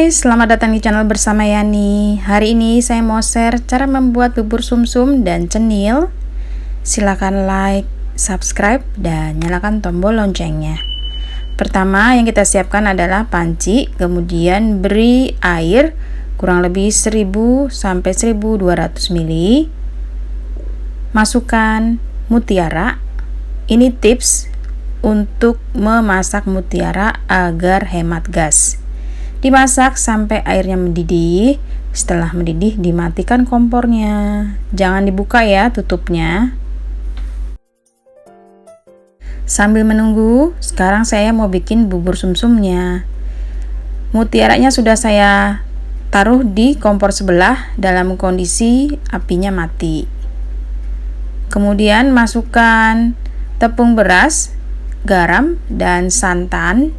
selamat datang di channel bersama Yani. Hari ini saya mau share cara membuat bubur sumsum dan cenil. Silakan like, subscribe, dan nyalakan tombol loncengnya. Pertama yang kita siapkan adalah panci, kemudian beri air kurang lebih 1000 sampai 1200 ml. Masukkan mutiara. Ini tips untuk memasak mutiara agar hemat gas. Dimasak sampai airnya mendidih. Setelah mendidih, dimatikan kompornya. Jangan dibuka ya tutupnya. Sambil menunggu, sekarang saya mau bikin bubur sumsumnya. Mutiaranya sudah saya taruh di kompor sebelah dalam kondisi apinya mati. Kemudian masukkan tepung beras, garam, dan santan.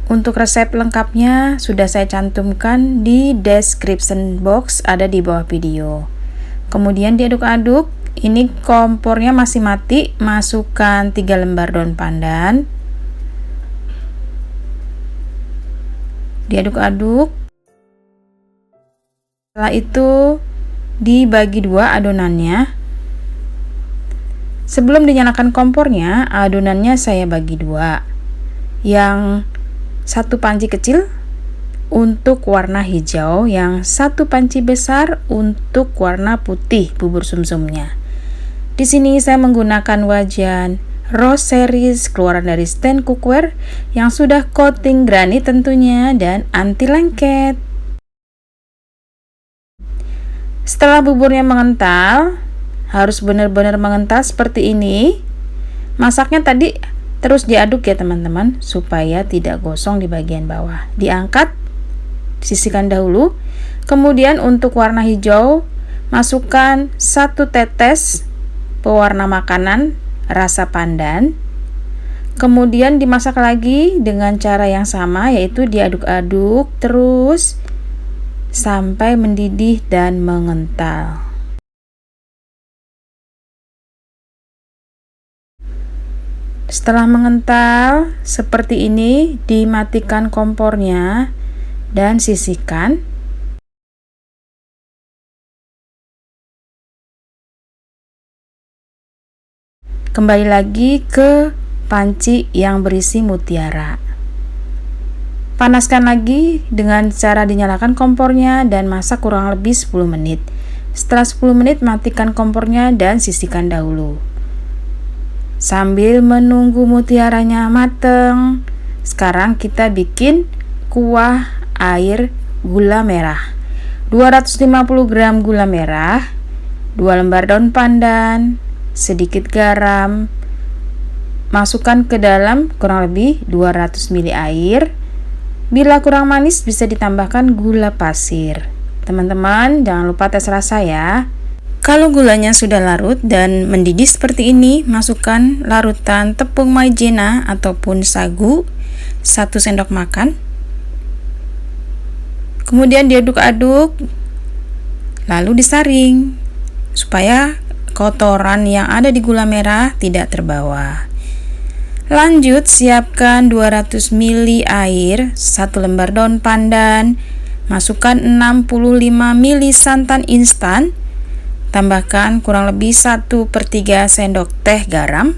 Untuk resep lengkapnya sudah saya cantumkan di description box, ada di bawah video. Kemudian diaduk-aduk. Ini kompornya masih mati. Masukkan 3 lembar daun pandan. Diaduk-aduk. Setelah itu dibagi dua adonannya. Sebelum dinyalakan kompornya, adonannya saya bagi dua. Yang satu panci kecil untuk warna hijau, yang satu panci besar untuk warna putih bubur sumsumnya. Di sini saya menggunakan wajan Rose Series keluaran dari stand cookware yang sudah coating granit tentunya dan anti lengket. Setelah buburnya mengental, harus benar-benar mengental seperti ini. Masaknya tadi terus diaduk ya teman-teman, supaya tidak gosong di bagian bawah. Diangkat, sisihkan dahulu. Kemudian untuk warna hijau, masukkan 1 tetes pewarna makanan rasa pandan. Kemudian dimasak lagi dengan cara yang sama, yaitu diaduk-aduk terus sampai mendidih dan mengental. Setelah mengental seperti ini, dimatikan kompornya dan sisihkan. Kembali lagi ke panci yang berisi mutiara. Panaskan lagi dengan cara dinyalakan kompornya dan masak kurang lebih 10 menit. Setelah 10 menit, matikan kompornya dan sisihkan dahulu. Sambil menunggu mutiaranya mateng, sekarang kita bikin kuah air gula merah. 250 gram gula merah, 2 lembar daun pandan, sedikit garam. Masukkan ke dalam kurang lebih 200 ml air. Bila kurang manis bisa ditambahkan gula pasir. Teman-teman, jangan lupa tes rasa ya. Kalau gulanya sudah larut dan mendidih seperti ini, masukkan larutan tepung maizena ataupun sagu 1 sendok makan. Kemudian diaduk-aduk, lalu disaring supaya kotoran yang ada di gula merah tidak terbawa. Lanjut, siapkan 200 ml air, 1 lembar daun pandan, masukkan 65 ml santan instan. Tambahkan kurang lebih 1/3 sendok teh garam.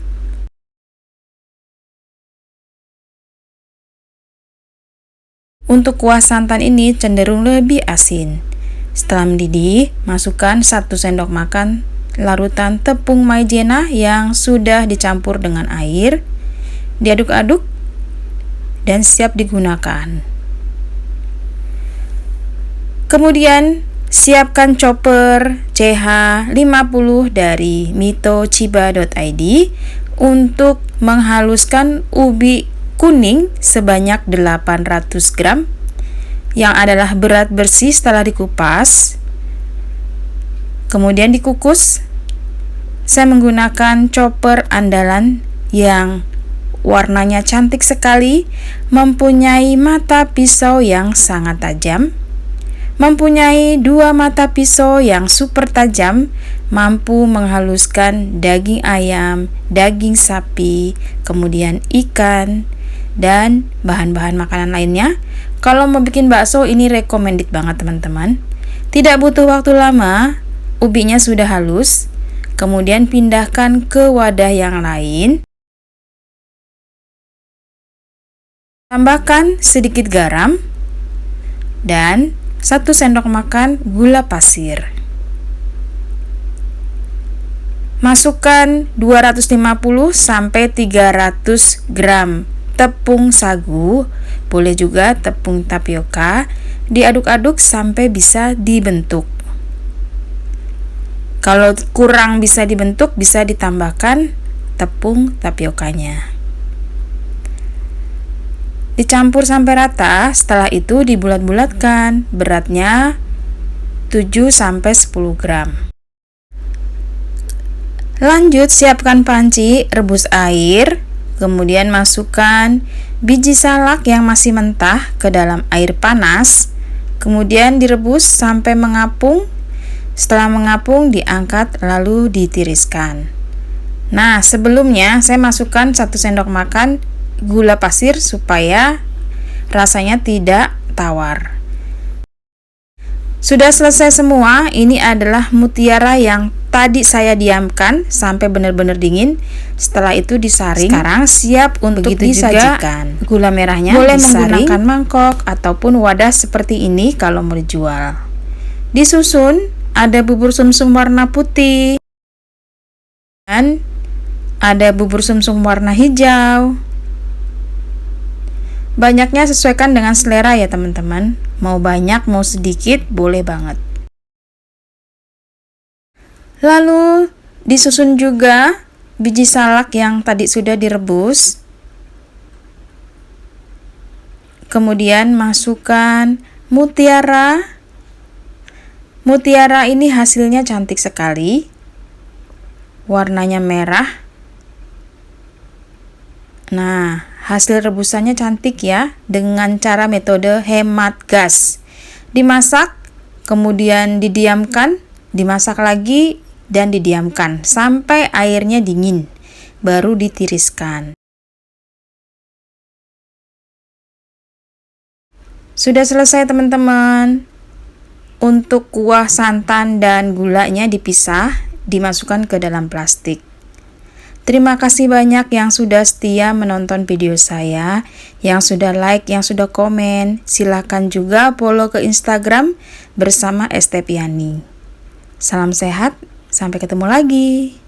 Untuk kuah santan ini cenderung lebih asin. Setelah mendidih, masukkan 1 sendok makan larutan tepung maizena yang sudah dicampur dengan air. Diaduk-aduk dan siap digunakan. Kemudian siapkan chopper CH50 dari mitochiba.id untuk menghaluskan ubi kuning sebanyak 800 gram yang adalah berat bersih setelah dikupas. Kemudian dikukus. Saya menggunakan chopper andalan yang warnanya cantik sekali, mempunyai mata pisau yang sangat tajam. Mempunyai 2 mata pisau yang super tajam, mampu menghaluskan daging ayam, daging sapi, kemudian ikan, dan bahan-bahan makanan lainnya. Kalau mau bikin bakso ini recommended banget teman-teman. Tidak butuh waktu lama, ubinya sudah halus. Kemudian pindahkan ke wadah yang lain. Tambahkan sedikit garam dan 1 sendok makan gula pasir. Masukkan 250 sampai 300 gram tepung sagu, boleh juga tepung tapioka. Diaduk-aduk sampai bisa dibentuk. Kalau kurang bisa dibentuk, bisa ditambahkan tepung tapiokanya. Dicampur sampai rata, setelah itu dibulat-bulatkan, beratnya 7 sampai 10 gram. Lanjut, siapkan panci, rebus air, kemudian masukkan biji salak yang masih mentah ke dalam air panas, kemudian direbus sampai mengapung. Setelah mengapung, diangkat lalu ditiriskan. Nah, sebelumnya saya masukkan 1 sendok makan gula pasir supaya rasanya tidak tawar. Sudah selesai semua. Ini adalah mutiara yang tadi saya diamkan sampai benar-benar dingin. Setelah itu disaring. Sekarang siap untuk disajikan. Gula merahnya boleh menggunakan mangkok ataupun wadah seperti ini kalau mau dijual. Disusun ada bubur sumsum warna putih dan ada bubur sumsum warna hijau. Banyaknya sesuaikan dengan selera ya teman-teman. Mau banyak, mau sedikit, boleh banget. Lalu disusun juga biji salak yang tadi sudah direbus. Kemudian masukkan mutiara. Mutiara ini hasilnya cantik sekali. Warnanya merah. Nah, hasil rebusannya cantik ya, dengan cara metode hemat gas. Dimasak, kemudian didiamkan, dimasak lagi, dan didiamkan sampai airnya dingin, baru ditiriskan. Sudah selesai teman-teman. Untuk kuah santan dan gulanya dipisah, dimasukkan ke dalam plastik. Terima kasih banyak yang sudah setia menonton video saya, yang sudah like, yang sudah komen. Silahkan juga follow ke Instagram bersama Estepiani. Salam sehat, sampai ketemu lagi.